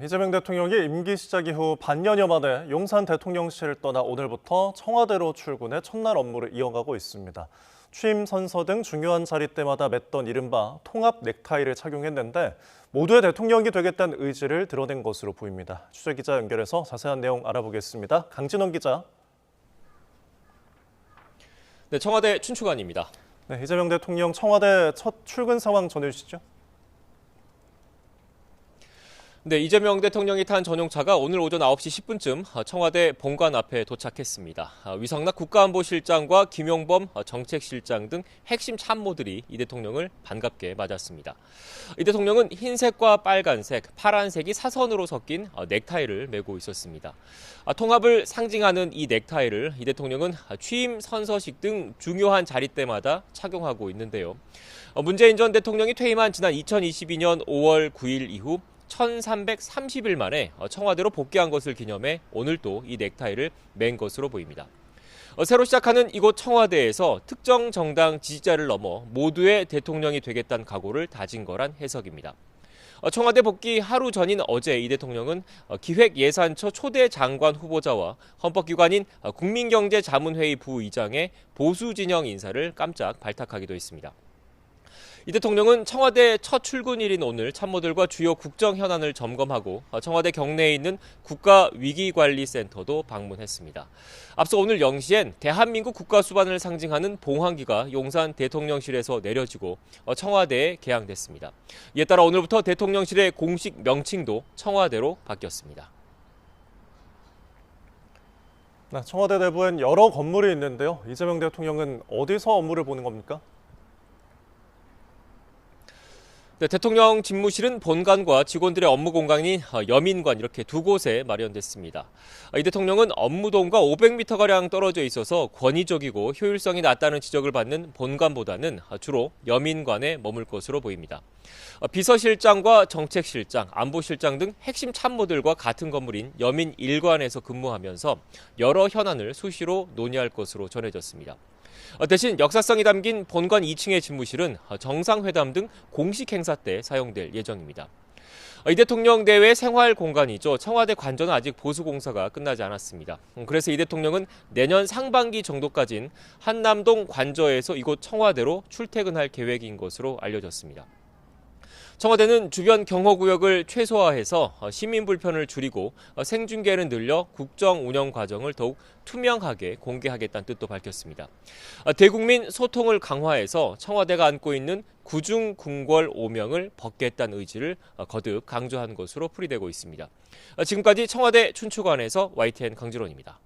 이재명 대통령이 임기 시작 이후 반년여 만에 용산 대통령실을 떠나 오늘부터 청와대로 출근해 첫날 업무를 이어가고 있습니다. 취임 선서 등 중요한 자리 때마다 맸던 이른바 통합 넥타이를 착용했는데 모두의 대통령이 되겠다는 의지를 드러낸 것으로 보입니다. 취재기자 연결해서 자세한 내용 알아보겠습니다. 강진원 기자. 네, 청와대 춘추관입니다. 네, 이재명 대통령 청와대 첫 출근 상황 전해주시죠. 네, 이재명 대통령이 탄 전용차가 오늘 오전 9시 10분쯤 청와대 본관 앞에 도착했습니다. 위성락 국가안보실장과 김용범 정책실장 등 핵심 참모들이 이 대통령을 반갑게 맞았습니다. 이 대통령은 흰색과 빨간색, 파란색이 사선으로 섞인 넥타이를 메고 있었습니다. 통합을 상징하는 이 넥타이를 이 대통령은 취임 선서식 등 중요한 자리 때마다 착용하고 있는데요. 문재인 전 대통령이 퇴임한 지난 2022년 5월 9일 이후 1330일 만에 청와대로 복귀한 것을 기념해 오늘 또 이 넥타이를 맨 것으로 보입니다. 새로 시작하는 이곳 청와대에서 특정 정당 지지자를 넘어 모두의 대통령이 되겠다는 각오를 다진 거란 해석입니다. 청와대 복귀 하루 전인 어제 이 대통령은 기획예산처 초대 장관 후보자와 헌법기관인 국민경제자문회의 부의장의 보수 진영 인사를 깜짝 발탁하기도 했습니다. 이 대통령은 청와대 첫 출근일인 오늘 참모들과 주요 국정 현안을 점검하고 청와대 경내에 있는 국가위기관리센터도 방문했습니다. 앞서 오늘 0시엔 대한민국 국가수반을 상징하는 봉황기가 용산 대통령실에서 내려지고 청와대에 개항됐습니다. 이에 따라 오늘부터 대통령실의 공식 명칭도 청와대로 바뀌었습니다. 청와대 내부엔 여러 건물이 있는데요. 이재명 대통령은 어디서 업무를 보는 겁니까? 네, 대통령 집무실은 본관과 직원들의 업무 공간인 여민관 이렇게 두 곳에 마련됐습니다. 이 대통령은 업무동과 500m가량 떨어져 있어서 권위적이고 효율성이 낮다는 지적을 받는 본관보다는 주로 여민관에 머물 것으로 보입니다. 비서실장과 정책실장, 안보실장 등 핵심 참모들과 같은 건물인 여민 1관에서 근무하면서 여러 현안을 수시로 논의할 것으로 전해졌습니다. 대신 역사성이 담긴 본관 2층의 집무실은 정상회담 등 공식 행사 때 사용될 예정입니다. 이 대통령 내외 생활 공간이죠. 청와대 관저는 아직 보수 공사가 끝나지 않았습니다. 그래서 이 대통령은 내년 상반기 정도까지는 한남동 관저에서 이곳 청와대로 출퇴근할 계획인 것으로 알려졌습니다. 청와대는 주변 경호구역을 최소화해서 시민 불편을 줄이고 생중계를 늘려 국정 운영 과정을 더욱 투명하게 공개하겠다는 뜻도 밝혔습니다. 대국민 소통을 강화해서 청와대가 안고 있는 구중궁궐 오명을 벗겠다는 의지를 거듭 강조한 것으로 풀이되고 있습니다. 지금까지 청와대 춘추관에서 YTN 강진원입니다.